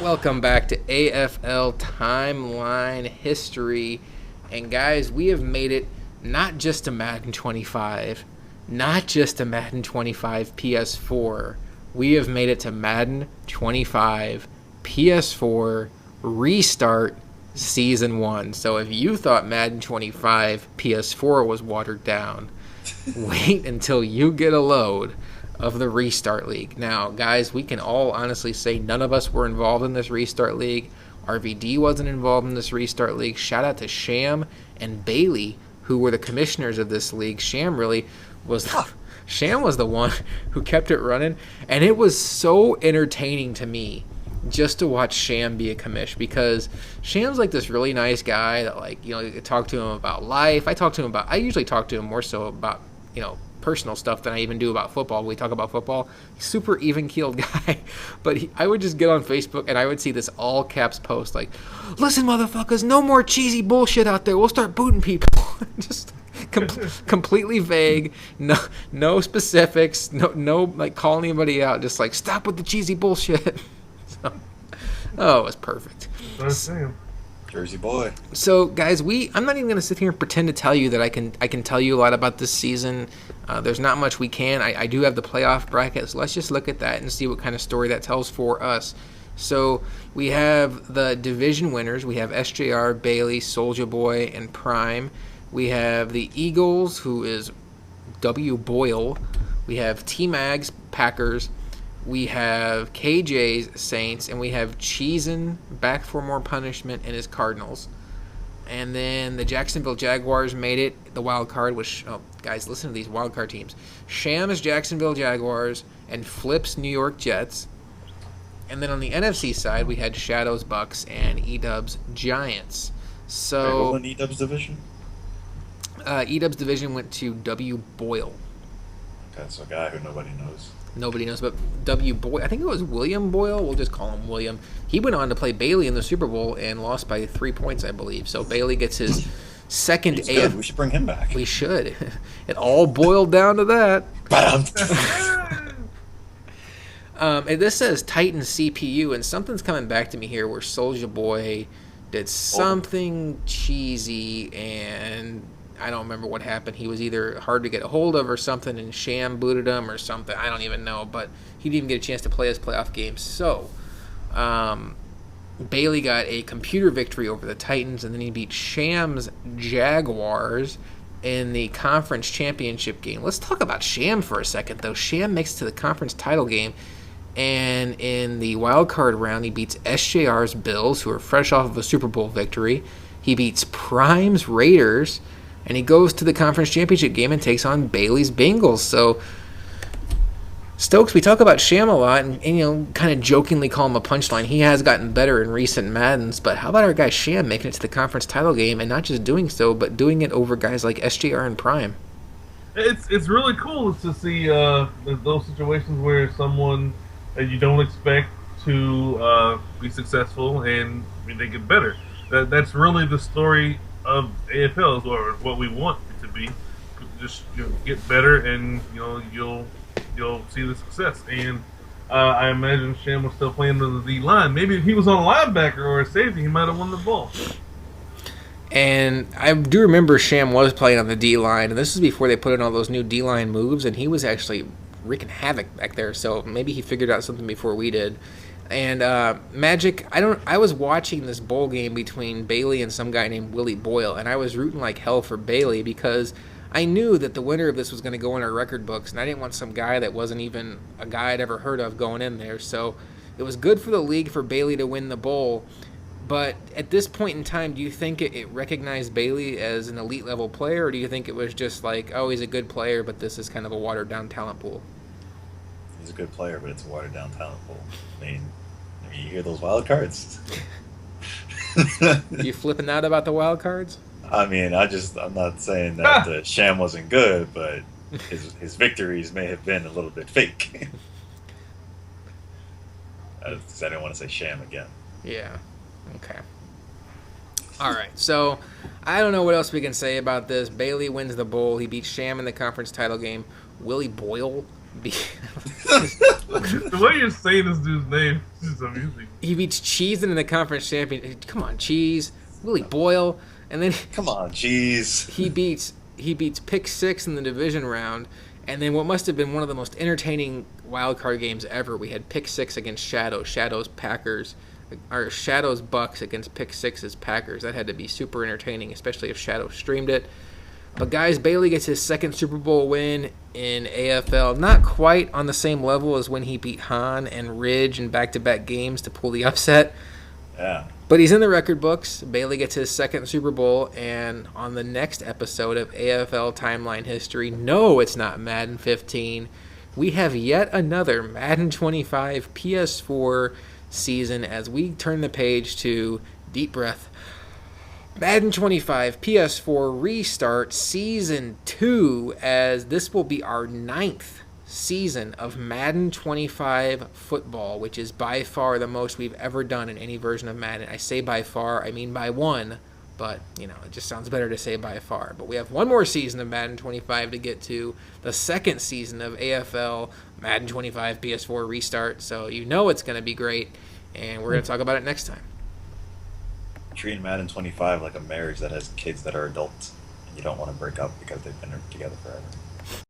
Welcome back to AFL Timeline History. And guys, we have made it not just to Madden 25, not just to Madden 25 PS4. We have made it to Madden 25 PS4 Restart Season 1. So if you thought Madden 25 PS4 was watered down, wait until you get a load of the Restart League. Now, guys, we can all honestly say none of us were involved in this Restart League. RVD wasn't involved in this Restart League. Shout out to Sham and Bailey, who were the commissioners of this league. Sham was the one who kept it running, and it was so entertaining to me just to watch Sham be a commish, because Sham's like this really nice guy that, like, you know, you talk to him about life. I usually talk to him more so about, you know, personal stuff than I even do about football. We talk about football. He's super even-keeled guy. But I would just get on Facebook and I would see this all-caps post like, "Listen, motherfuckers, no more cheesy bullshit out there. We'll start booting people." Just completely vague. No specifics. No like calling anybody out. Just like, stop with the cheesy bullshit. So, it was perfect. Jersey boy. So, guys, I'm not even going to sit here and pretend to tell you that I can tell you a lot about this season. There's not much we can. I do have the playoff bracket, so let's just look at that and see what kind of story that tells for us. So, we have the division winners. We have SJR, Bailey, Soulja Boy, and Prime. We have the Eagles, who is W. Boyle. We have T-Mags, Packers. We have KJ's Saints, and we have Cheesin back for more punishment and his Cardinals. And then the Jacksonville Jaguars made it, the wild card, which, guys, listen to these wild card teams. Sham's Jacksonville Jaguars and Flip's New York Jets. And then on the NFC side, we had Shadows Bucks and E-Dub's Giants. So, what won E-Dub's division? E-Dub's division went to W. Boyle. Okay, so a guy who nobody knows. Nobody knows, but W. Boyle, I think it was William Boyle. We'll just call him William. He went on to play Bailey in the Super Bowl and lost by 3 points, I believe. So Bailey gets his second AFL. We should bring him back. We should. It all boiled down to that. And this says Titan CPU, and something's coming back to me here where Soulja Boy did something cheesy, and I don't remember what happened. He was either hard to get a hold of or something, and Sham booted him or something. I don't even know, but he didn't even get a chance to play his playoff game. So, Bailey got a computer victory over the Titans, and then he beat Sham's Jaguars in the conference championship game. Let's talk about Sham for a second, though. Sham makes it to the conference title game, and in the wild card round, he beats SJR's Bills, who are fresh off of a Super Bowl victory. He beats Prime's Raiders, and he goes to the conference championship game and takes on Bailey's Bengals. So, Stokes, we talk about Sham a lot and you know, kind of jokingly call him a punchline. He has gotten better in recent Maddens, but how about our guy Sham making it to the conference title game and not just doing so, but doing it over guys like SJR and Prime? It's really cool to see those situations where someone you don't expect to be successful and they get better. That's really the story of AFL, or what we want it to be. Just get better, and you'll see the success. And I imagine Sham was still playing on the D line. Maybe if he was on a linebacker or a safety, he might have won the ball. And I do remember Sham was playing on the D line, and this was before they put in all those new D line moves, and he was actually wreaking havoc back there. So maybe he figured out something before we did. And Magic, I was watching this bowl game between Bailey and some guy named Willie Boyle, and I was rooting like hell for Bailey because I knew that the winner of this was going to go in our record books, and I didn't want some guy that wasn't even a guy I'd ever heard of going in there. So it was good for the league for Bailey to win the bowl. But at this point in time, do you think it recognized Bailey as an elite level player, or do you think it was just like, oh, he's a good player, but this is kind of a watered down talent pool? He's a good player, but it's a watered down talent pool. I mean, you hear those wild cards? You flipping out about the wild cards? I mean, I'm not saying that Sham wasn't good, but his victories may have been a little bit fake. I didn't want to say Sham again. Yeah. Okay. All right. So I don't know what else we can say about this. Bailey wins the bowl. He beats Sham in the conference title game. Willie Boyle The way you're saying this dude's name is just amusing. He beats Cheese in the conference champion. Come on, Cheese. Willie Boyle. And then Come on, jeez. he beats Pick Six in the division round. And then what must have been one of the most entertaining wild card games ever. We had Pick Six against Shadow. Shadow's Packers. Or Shadow's Bucks against Pick Six's Packers. That had to be super entertaining, especially if Shadow streamed it. But guys, Bailey gets his second Super Bowl win in AFL. Not quite on the same level as when he beat Hahn and Ridge in back-to-back games to pull the upset. Yeah. But he's in the record books. Bailey gets his second Super Bowl. And on the next episode of AFL Timeline History, no, it's not Madden 15. We have yet another Madden 25 PS4 season as we turn the page to, deep breath, Madden 25 PS4 Restart Season 2, as this will be our 9th season of Madden 25 football, which is by far the most we've ever done in any version of Madden. I say by far, I mean by one, but, it just sounds better to say by far. But we have one more season of Madden 25 to get to, the second season of AFL Madden 25 PS4 Restart, so it's going to be great, and we're going to talk about it next time. Treating Madden 25 like a marriage that has kids that are adults and you don't want to break up because they've been together forever.